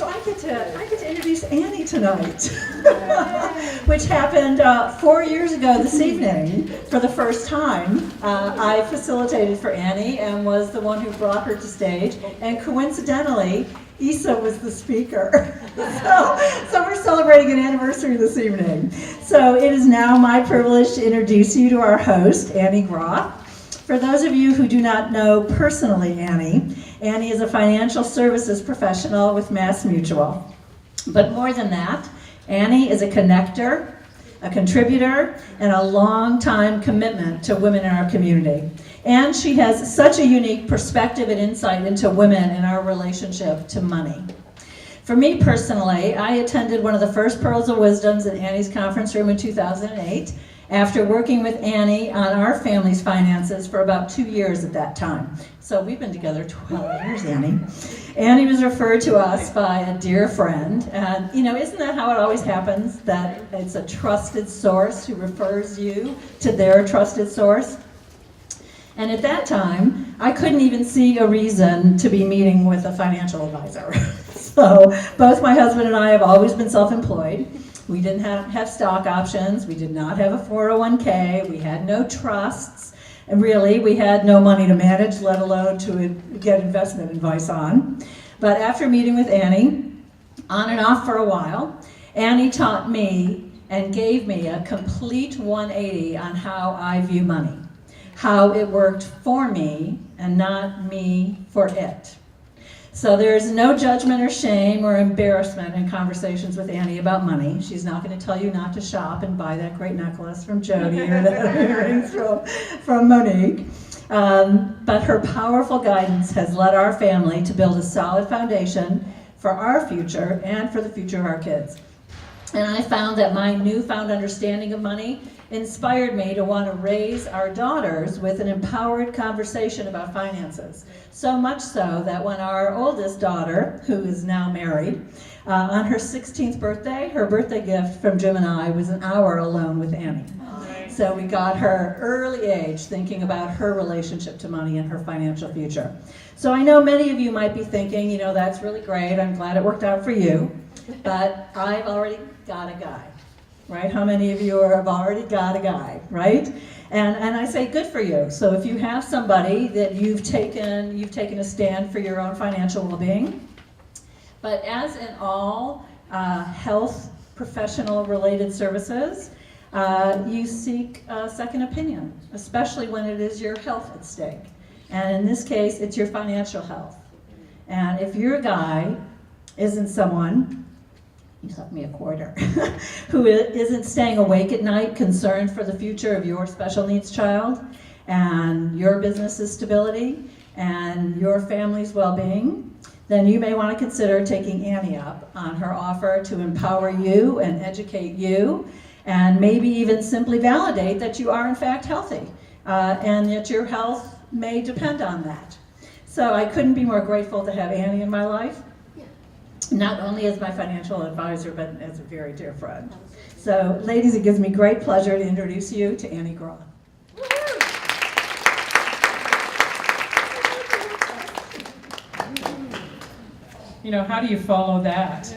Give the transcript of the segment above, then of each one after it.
So I get to introduce Annie tonight, which happened 4 years ago this evening for the first time. I facilitated for Annie and was the one who brought her to stage, and coincidentally, Isa was the speaker. So we're celebrating an anniversary this evening. So it is now my privilege to introduce you to our host, Annie Groth. For those of you who do not know personally Annie is a financial services professional with MassMutual. But more than that, Annie is a connector, a contributor, and a long-time commitment to women in our community. And she has such a unique perspective and insight into women and our relationship to money. For me personally, I attended one of the first Pearls of Wisdoms in Annie's conference room in 2008, after working with Annie on our family's finances for about 2 years at that time. So we've been together 12 years, Annie. Annie was referred to us by a dear friend, and isn't that how it always happens, that it's a trusted source who refers you to their trusted source? And at that time, I couldn't even see a reason to be meeting with a financial advisor. So both my husband and I have always been self-employed. We didn't have stock options, we did not have a 401k, we had no trusts, and really we had no money to manage, let alone to get investment advice on. But after meeting with Annie, on and off for a while, Annie taught me and gave me a complete 180 on how I view money, how it worked for me and not me for it. So there's no judgment or shame or embarrassment in conversations with Annie about money. She's not going to tell you not to shop and buy that great necklace from Jody or the earrings from Monique. But her powerful guidance has led our family to build a solid foundation for our future and for the future of our kids. And I found that my newfound understanding of money inspired me to want to raise our daughters with an empowered conversation about finances. So much so that when our oldest daughter, who is now married, on her 16th birthday, her birthday gift from Jim and I was an hour alone with Annie. So we got her early age thinking about her relationship to money and her financial future. So I know many of you might be thinking, that's really great, I'm glad it worked out for you, but I've already got a guy. Right? How many of you have already got a guy, right? And I say good for you. So if you have somebody that you've taken a stand for your own financial well-being. But as in all health professional related services, you seek a second opinion, especially when it is your health at stake. And in this case, it's your financial health. And if your guy isn't someone, you sent me a quarter, who isn't staying awake at night concerned for the future of your special needs child and your business's stability and your family's well-being, then you may want to consider taking Annie up on her offer to empower you and educate you and maybe even simply validate that you are in fact healthy and that your health may depend on that. So I couldn't be more grateful to have Annie in my life. Not only as my financial advisor, but as a very dear friend. So, ladies, it gives me great pleasure to introduce you to Annie Groth. How do you follow that?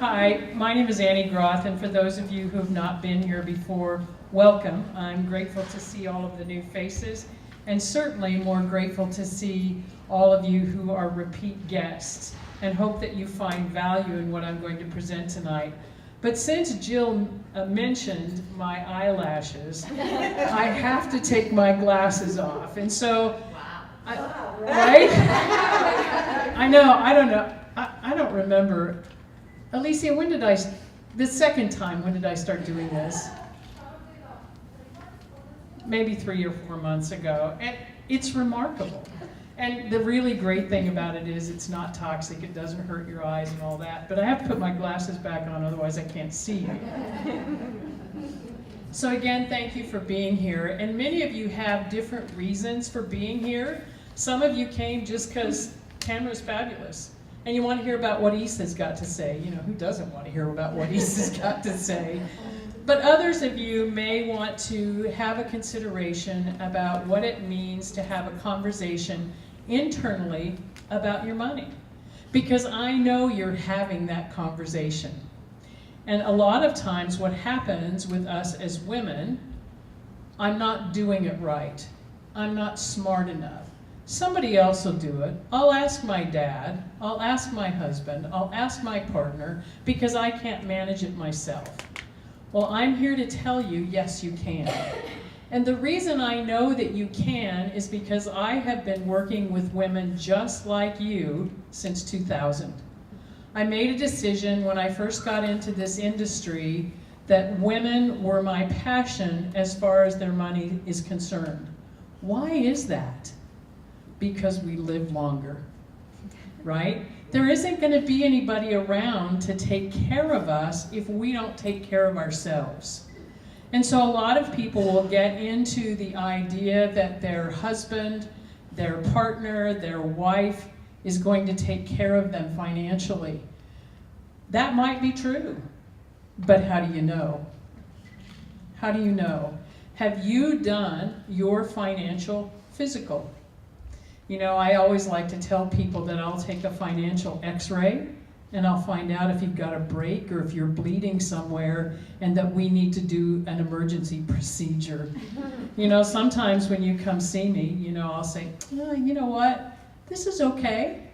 Hi, my name is Annie Groth, and for those of you who have not been here before, welcome. I'm grateful to see all of the new faces, and certainly more grateful to see all of you who are repeat guests, and hope that you find value in what I'm going to present tonight. But since Jill mentioned my eyelashes, I have to take my glasses off. And so, right? I know, I don't know. I don't remember. Alicia, the second time, when did I start doing this? Maybe 3 or 4 months ago. And it's remarkable. And the really great thing about it is it's not toxic, it doesn't hurt your eyes and all that, but I have to put my glasses back on, otherwise I can't see. So again, thank you for being here. And many of you have different reasons for being here. Some of you came just because Tamara's fabulous, and you want to hear about what Isa's got to say. Who doesn't want to hear about what Isa's got to say? But others of you may want to have a consideration about what it means to have a conversation internally about your money. because I know you're having that conversation. And a lot of times what happens with us as women, I'm not doing it right. I'm not smart enough. Somebody else will do it. I'll ask my dad, I'll ask my husband, I'll ask my partner, because I can't manage it myself. Well, I'm here to tell you, yes, you can. And the reason I know that you can is because I have been working with women just like you since 2000. I made a decision when I first got into this industry that women were my passion as far as their money is concerned. Why is that? Because we live longer, right? There isn't going to be anybody around to take care of us if we don't take care of ourselves. And so a lot of people will get into the idea that their husband, their partner, their wife is going to take care of them financially. That might be true, but how do you know? How do you know? Have you done your financial physical? You know, I always like to tell people that I'll take a financial x-ray and I'll find out if you've got a break or if you're bleeding somewhere and that we need to do an emergency procedure. You know, sometimes when you come see me, you know, I'll say, oh, you know what, this is okay.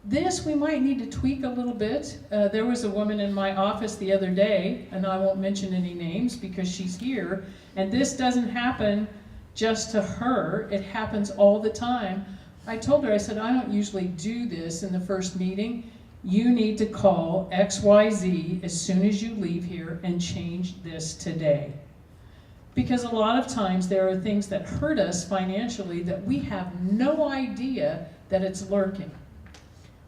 This we might need to tweak a little bit. There was a woman in my office the other day, and I won't mention any names because she's here, and this doesn't happen just to her, it happens all the time. I told her, I said, I don't usually do this in the first meeting. You need to call XYZ as soon as you leave here and change this today. Because a lot of times there are things that hurt us financially that we have no idea that it's lurking.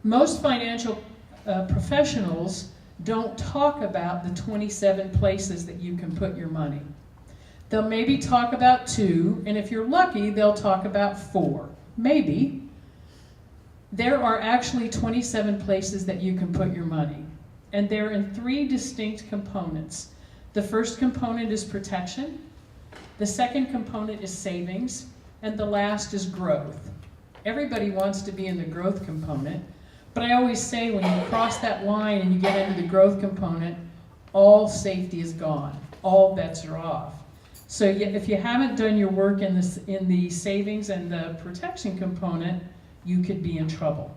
Most financial professionals don't talk about the 27 places that you can put your money. They'll maybe talk about 2, and if you're lucky, they'll talk about 4. Maybe. There are actually 27 places that you can put your money, and they're in 3 distinct components. The first component is protection, the second component is savings, and the last is growth. Everybody wants to be in the growth component, but I always say when you cross that line and you get into the growth component, all safety is gone. All bets are off. So if you haven't done your work in the savings and the protection component, you could be in trouble.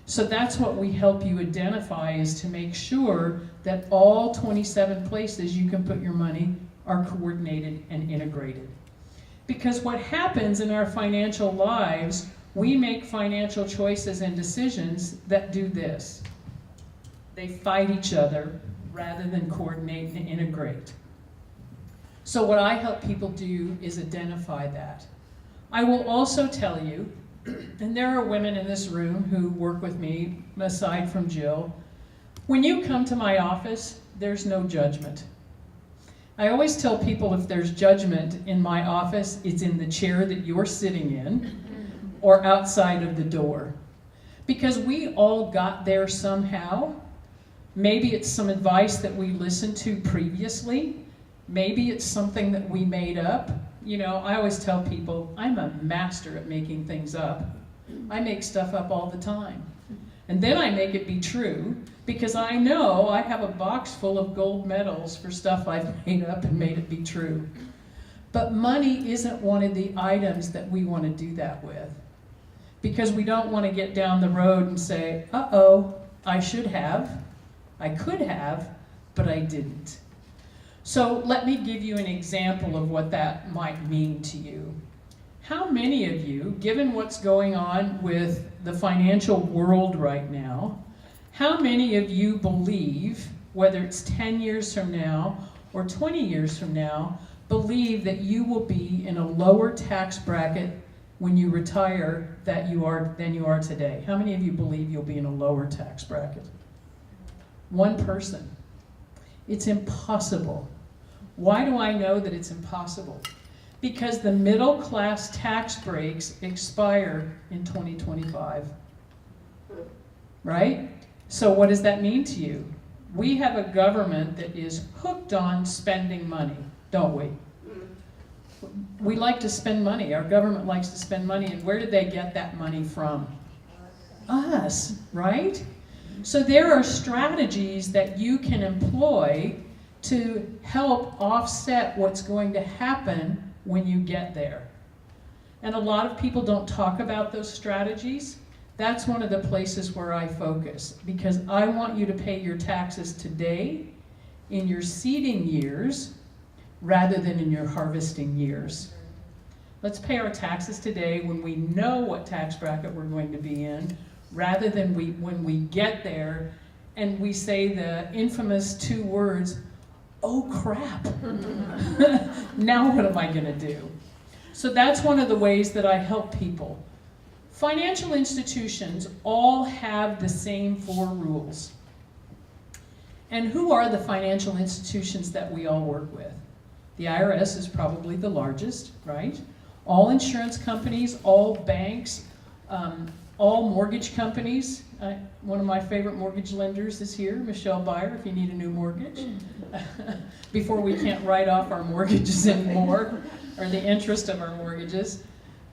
So that's what we help you identify, is to make sure that all 27 places you can put your money are coordinated and integrated. Because what happens in our financial lives, we make financial choices and decisions that do this. They fight each other rather than coordinate and integrate. So what I help people do is identify that. I will also tell you, and there are women in this room who work with me, aside from Jill, when you come to my office, there's no judgment. I always tell people if there's judgment in my office, it's in the chair that you're sitting in or outside of the door. Because we all got there somehow. Maybe it's some advice that we listened to previously. Maybe it's something that we made up. You know, I always tell people, I'm a master at making things up. I make stuff up all the time. And then I make it be true, because I know I have a box full of gold medals for stuff I've made up and made it be true. But money isn't one of the items that we want to do that with. Because we don't want to get down the road and say, uh-oh, I should have, I could have, but I didn't. So let me give you an example of what that might mean to you. How many of you, given what's going on with the financial world right now, how many of you believe, whether it's 10 years from now or 20 years from now, believe that you will be in a lower tax bracket when you retire than you are today? How many of you believe you'll be in a lower tax bracket? One person. It's impossible. Why do I know that it's impossible? Because the middle class tax breaks expire in 2025. Right? So what does that mean to you? We have a government that is hooked on spending money, don't we? We like to spend money. Our government likes to spend money. And where do they get that money from? us, right? So there are strategies that you can employ to help offset what's going to happen when you get there. And a lot of people don't talk about those strategies. That's one of the places where I focus, because I want you to pay your taxes today in your seeding years rather than in your harvesting years. Let's pay our taxes today when we know what tax bracket we're going to be in, rather than when we get there and we say the infamous 2 words, oh crap, now what am I going to do? So that's one of the ways that I help people. Financial institutions all have the same 4 rules. And who are the financial institutions that we all work with? The IRS is probably the largest, right? All insurance companies, all banks, all mortgage companies. One of my favorite mortgage lenders is here, Michelle Byer, if you need a new mortgage. Before we can't write off our mortgages anymore, or the interest of our mortgages.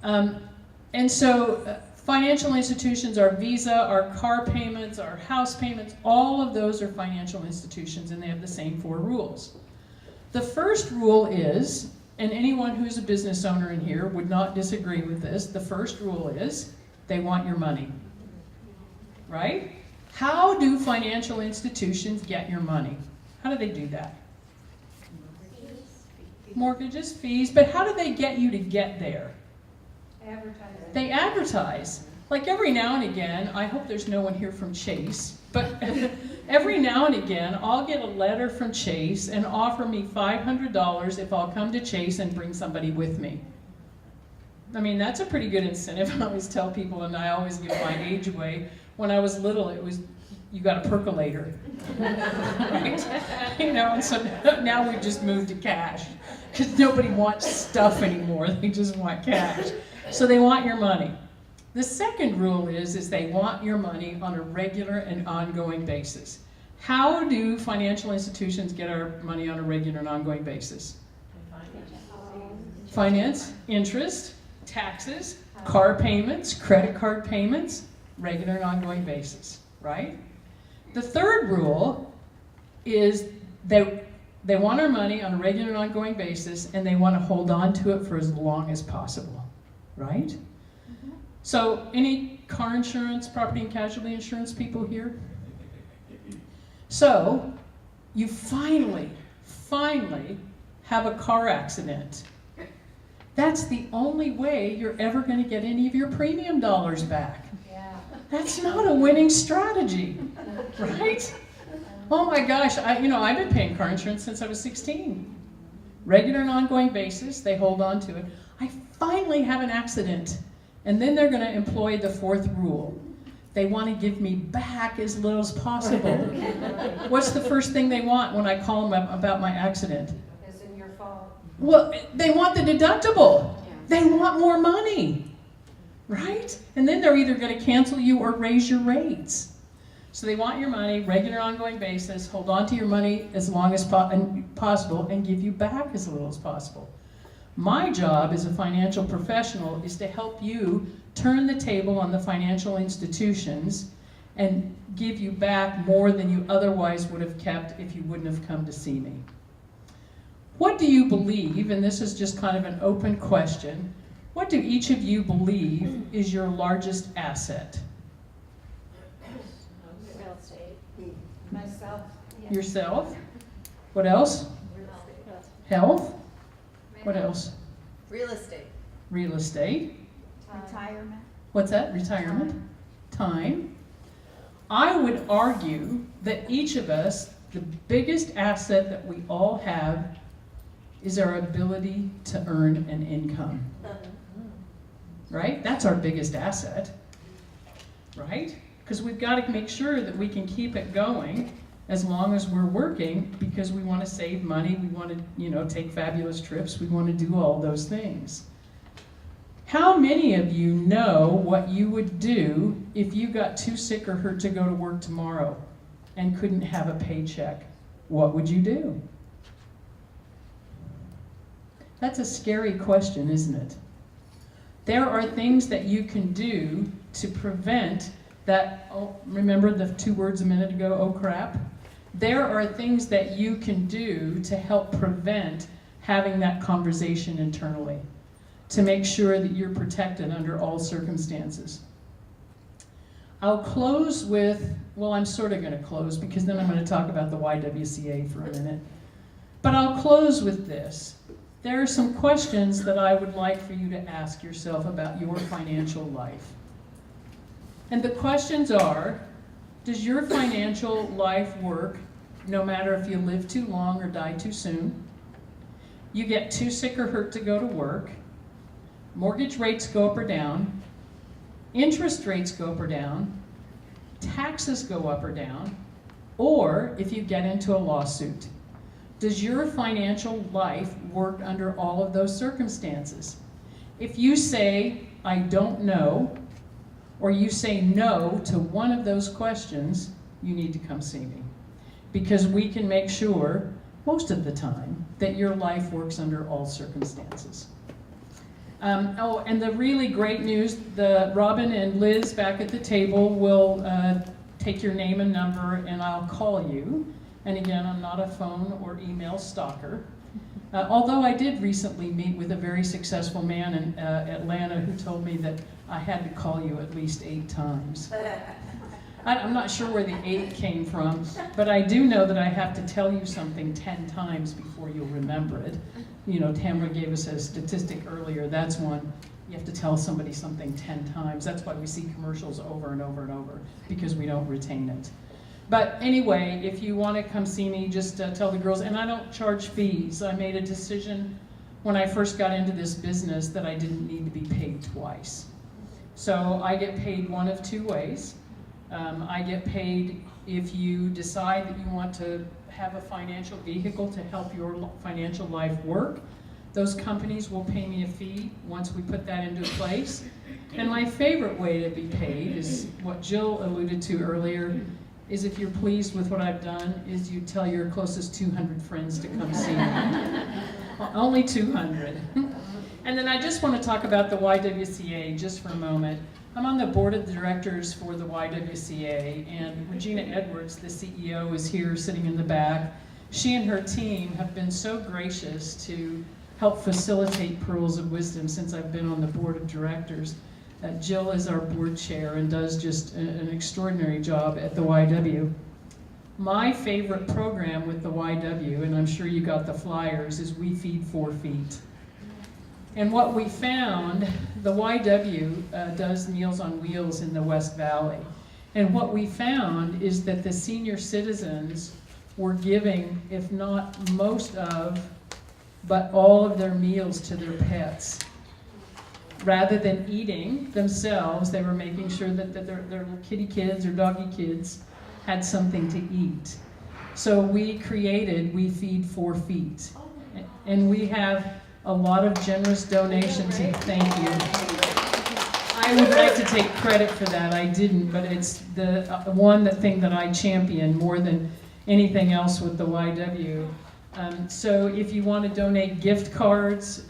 And so financial institutions, our Visa, our car payments, our house payments, all of those are financial institutions, and they have the same 4 rules. The first rule is, and anyone who's a business owner in here would not disagree with this, the first rule is they want your money, right? How do financial institutions get your money? How do they do that? Mortgages, fees, but how do they get you to get there? Advertising. They advertise. Like every now and again, I hope there's no one here from Chase, but every now and again, I'll get a letter from Chase and offer me $500 if I'll come to Chase and bring somebody with me. I mean, that's a pretty good incentive. I always tell people, and I always give my age away, when I was little, it was, you got a percolator, right? You know, and so now we just moved to cash, because nobody wants stuff anymore. They just want cash. So they want your money. The second rule is they want your money on a regular and ongoing basis. How do financial institutions get our money on a regular and ongoing basis? Finance, interest, taxes, car payments, credit card payments, regular and ongoing basis, right? The third rule is they want our money on a regular and ongoing basis, and they want to hold on to it for as long as possible, right? So any car insurance, property and casualty insurance people here? So you finally have a car accident. That's the only way you're ever going to get any of your premium dollars back. Yeah. That's not a winning strategy, right? Oh my gosh, I've been paying car insurance since I was 16. Regular and ongoing basis, they hold on to it. I finally have an accident. And then they're going to employ the 4th rule. They want to give me back as little as possible. What's the first thing they want when I call them about my accident? Isn't your fault. Well, they want the deductible. Yeah. They want more money, right? And then they're either going to cancel you or raise your rates. So they want your money, regular ongoing basis, hold on to your money as long as possible, and give you back as little as possible. My job as a financial professional is to help you turn the table on the financial institutions and give you back more than you otherwise would have kept if you wouldn't have come to see me. What do you believe, and this is just kind of an open question, what do each of you believe is your largest asset? Real estate. Myself. Yeah. Yourself? What else? Health? What else? Real estate. Real estate. Retirement. What's that? Retirement? Time. I would argue that each of us, the biggest asset that we all have is our ability to earn an income. Right? That's our biggest asset. Right? Because we've got to make sure that we can keep it going as long as we're working, because we want to save money, we want to, take fabulous trips, we want to do all those things. How many of you know what you would do if you got too sick or hurt to go to work tomorrow and couldn't have a paycheck? What would you do? That's a scary question, isn't it? There are things that you can do to prevent that, oh, remember the 2 words a minute ago, oh crap? There are things that you can do to help prevent having that conversation internally, to make sure that you're protected under all circumstances. I'll close with, well, I'm sort of going to close because then I'm going to talk about the YWCA for a minute. But I'll close with this. There are some questions that I would like for you to ask yourself about your financial life. And the questions are, does your financial life work no matter if you live too long or die too soon? You get too sick or hurt to go to work? Mortgage rates go up or down? Interest rates go up or down? Taxes go up or down? Or if you get into a lawsuit? Does your financial life work under all of those circumstances? If you say, I don't know, or you say no to one of those questions, you need to come see me. Because we can make sure, most of the time, that your life works under all circumstances. Oh, and the really great news, Robin and Liz back at the table will take your name and number and I'll call you. And again, I'm not a phone or email stalker. Although I did recently meet with a very successful man in Atlanta who told me that I had to call you at least 8 times. I'm not sure where the 8 came from, but I do know that I have to tell you something 10 times before you'll remember it. You know, Tamara gave us a statistic earlier. That's one. You have to tell somebody something 10 times. That's why we see commercials over and over and over, because we don't retain it. But anyway, if you want to come see me, just tell the girls. And I don't charge fees. I made a decision when I first got into this business that I didn't need to be paid twice. So I get paid one of 2 ways. I get paid if you decide that you want to have a financial vehicle to help your financial life work. Those companies will pay me a fee once we put that into place. And my favorite way to be paid is what Jill alluded to earlier, is if you're pleased with what I've done, is you tell your closest 200 friends to come see me. Only 200. And then I just want to talk about the YWCA just for a moment. I'm on the board of directors for the YWCA, and Regina Edwards, the CEO, is here sitting in the back. She and her team have been so gracious to help facilitate Pearls of Wisdom since I've been on the board of directors. Jill is our board chair and does just an extraordinary job at the YW. My favorite program with the YW, and I'm sure you got the flyers, is We Feed 4 Feet. And what we found, the YW does Meals on Wheels in the West Valley. And what we found is that the senior citizens were giving, if not most of, but all of their meals to their pets. Rather than eating themselves, they were making sure that their little kitty kids or doggy kids had something to eat. So we created We Feed 4 Feet. And we have a lot of generous donations, and thank you. I would like to take credit for that. I didn't, but it's the thing that I champion more than anything else with the YW. So if you want to donate gift cards,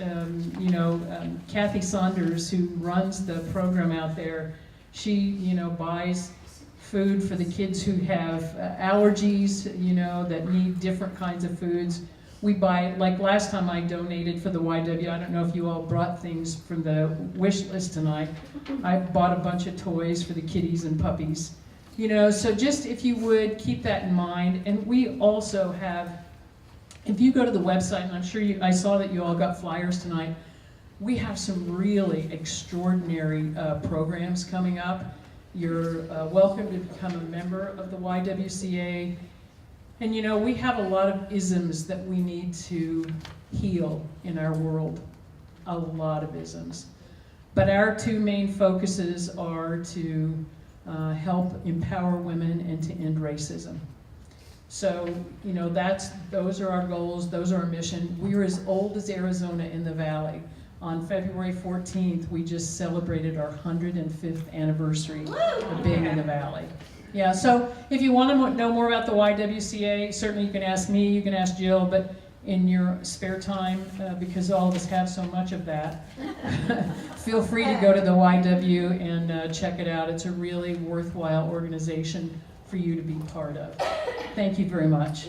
Kathy Saunders, who runs the program out there, she, buys food for the kids who have allergies, that need different kinds of foods. We buy, like last time I donated for the YW, I don't know if you all brought things from the wish list tonight. I bought a bunch of toys for the kitties and puppies. So just if you would keep that in mind. And we also have, if you go to the website, and I'm sure I saw that you all got flyers tonight, we have some really extraordinary programs coming up. You're welcome to become a member of the YWCA. And we have a lot of isms that we need to heal in our world. A lot of isms. But our 2 main focuses are to help empower women and to end racism. So, those are our goals, those are our mission. We're as old as Arizona in the Valley. On February 14th, we just celebrated our 105th anniversary of being in the Valley. Yeah, so if you want to know more about the YWCA, certainly you can ask me, you can ask Jill, but in your spare time, because all of us have so much of that, feel free to go to the YW and check it out. It's a really worthwhile organization for you to be part of. Thank you very much.